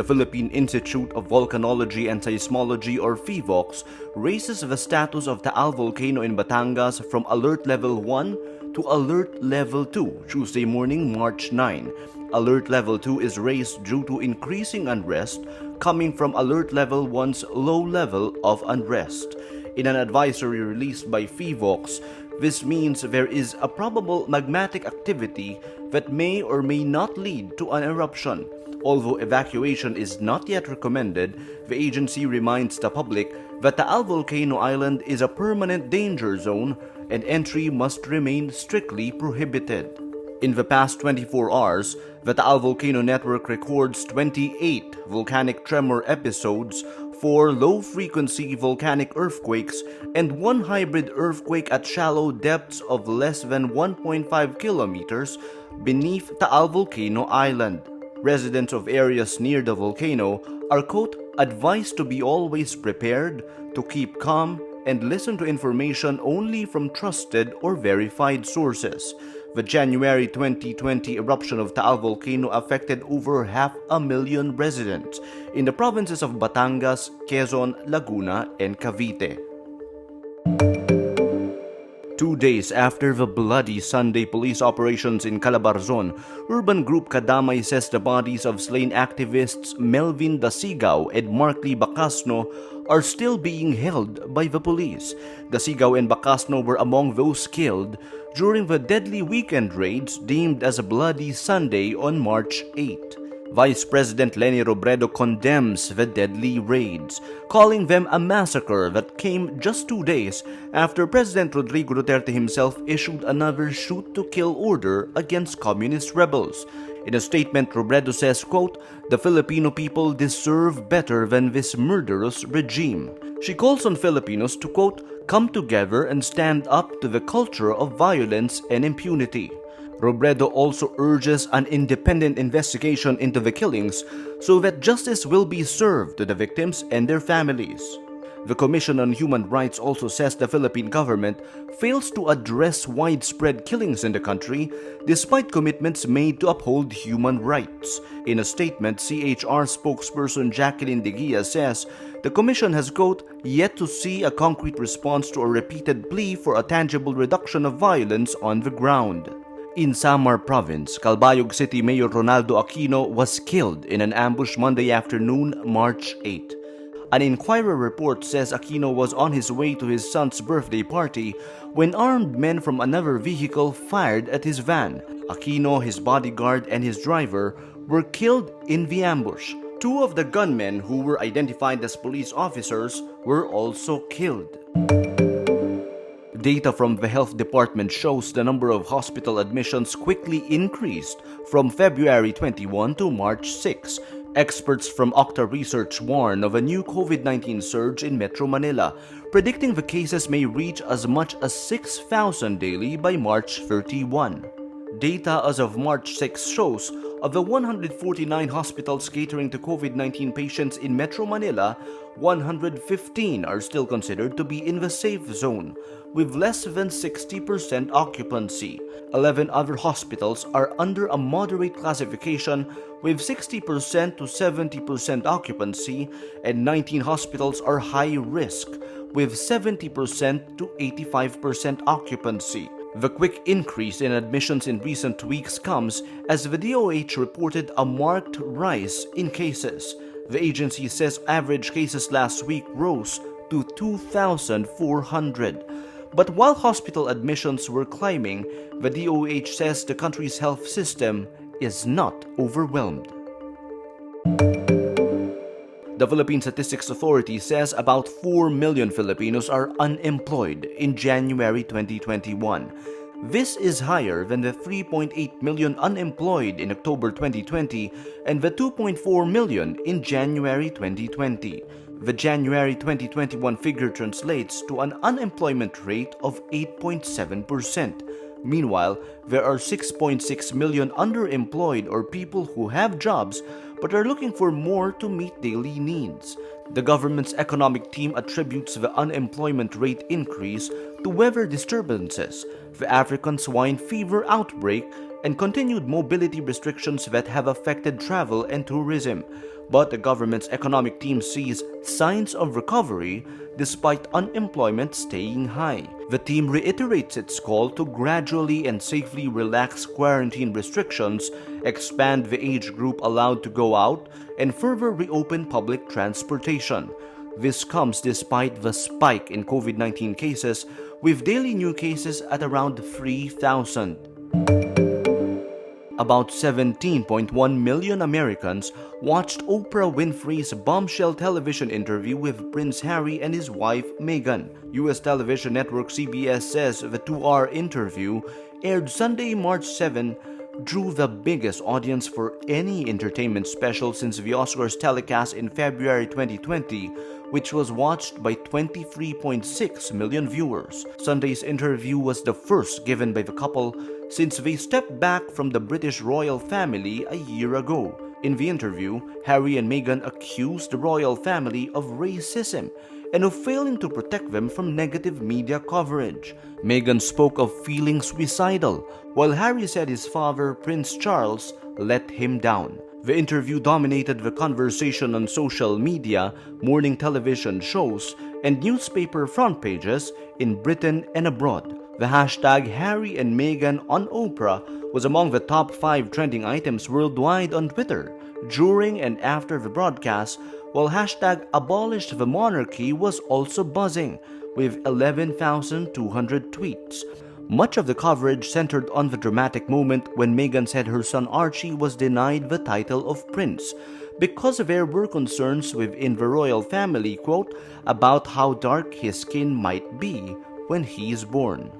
Philippine Institute of Volcanology and Seismology or PHIVOLCS raises the status of Taal Volcano in Batangas from Alert Level 1 to Alert Level 2 Tuesday morning, March 9. Alert Level 2 is raised due to increasing unrest coming from Alert Level 1's low level of unrest. In an advisory released by PHIVOLCS, this means there is a probable magmatic activity that may or may not lead to an eruption. Although evacuation is not yet recommended, the agency reminds the public that Taal Volcano Island is a permanent danger zone and entry must remain strictly prohibited. In the past 24 hours, the Taal Volcano Network records 28 volcanic tremor episodes, 4 low-frequency volcanic earthquakes, and 1 hybrid earthquake at shallow depths of less than 1.5 kilometers beneath Taal Volcano Island. Residents of areas near the volcano are, quote, advised to be always prepared, to keep calm, and listen to information only from trusted or verified sources. The January 2020 eruption of Taal Volcano affected over 500,000 residents in the provinces of Batangas, Quezon, Laguna, and Cavite. 2 days after the bloody Sunday police operations in Calabarzon, urban group Kadamay says the bodies of slain activists Melvin Dasigao and Markley Bacasno are still being held by the police. Dasigao and Bacasno were among those killed during the deadly weekend raids deemed as a bloody Sunday on March 8. Vice President Leni Robredo condemns the deadly raids, calling them a massacre that came just 2 days after President Rodrigo Duterte himself issued another shoot-to-kill order against communist rebels. In a statement, Robredo says, quote, the Filipino people deserve better than this murderous regime. She calls on Filipinos to, quote, come together and stand up to the culture of violence and impunity. Robredo also urges an independent investigation into the killings so that justice will be served to the victims and their families. The Commission on Human Rights also says the Philippine government fails to address widespread killings in the country despite commitments made to uphold human rights. In a statement, CHR spokesperson Jacqueline De Guia says the Commission has, quote, yet to see a concrete response to a repeated plea for a tangible reduction of violence on the ground. In Samar Province, Calbayog City Mayor Ronaldo Aquino was killed in an ambush Monday afternoon, March 8. An Inquirer report says Aquino was on his way to his son's birthday party when armed men from another vehicle fired at his van. Aquino, his bodyguard, and his driver were killed in the ambush. 2 of the gunmen, who were identified as police officers, were also killed. Data from the health department shows the number of hospital admissions quickly increased from February 21 to March 6. Experts from Octa Research warn of a new COVID-19 surge in Metro Manila, predicting the cases may reach as much as 6,000 daily by March 31. Data as of March 6 shows of the 149 hospitals catering to COVID-19 patients in Metro Manila, 115 are still considered to be in the safe zone, with less than 60% occupancy. 11 other hospitals are under a moderate classification with 60% to 70% occupancy, and 19 hospitals are high risk with 70% to 85% occupancy. The quick increase in admissions in recent weeks comes as the DOH reported a marked rise in cases. The agency says average cases last week rose to 2,400. But while hospital admissions were climbing, the DOH says the country's health system is not overwhelmed. The Philippine Statistics Authority says about 4 million Filipinos are unemployed in January 2021. This is higher than the 3.8 million unemployed in October 2020 and the 2.4 million in January 2020. The January 2021 figure translates to an unemployment rate of 8.7%. Meanwhile, there are 6.6 million underemployed or people who have jobs but are looking for more to meet daily needs. The government's economic team attributes the unemployment rate increase to weather disturbances, the African swine fever outbreak, and continued mobility restrictions that have affected travel and tourism. but the government's economic team sees signs of recovery despite unemployment staying high. The team reiterates its call to gradually and safely relax quarantine restrictions, expand the age group allowed to go out, and further reopen public transportation. This comes despite the spike in COVID-19 cases, with daily new cases at around 3,000. About 17.1 million Americans watched Oprah Winfrey's bombshell television interview with Prince Harry and his wife Meghan. U.S. television network CBS says the 2-hour interview, aired Sunday, March 7, drew the biggest audience for any entertainment special since the Oscars telecast in February 2020, which was watched by 23.6 million viewers. Sunday's interview was the first given by the couple since they stepped back from the British royal family a year ago. In the interview, Harry and Meghan accused the royal family of racism and of failing to protect them from negative media coverage. Meghan spoke of feeling suicidal, while Harry said his father, Prince Charles, let him down. The interview dominated the conversation on social media, morning television shows, and newspaper front pages in Britain and abroad. The hashtag Harry and Meghan on Oprah was among the top 5 trending items worldwide on Twitter during and after the broadcast, while hashtag Abolish the Monarchy was also buzzing, with 11,200 tweets. Much of the coverage centered on the dramatic moment when Meghan said her son Archie was denied the title of prince because there were concerns within the royal family, quote, about how dark his skin might be when he is born.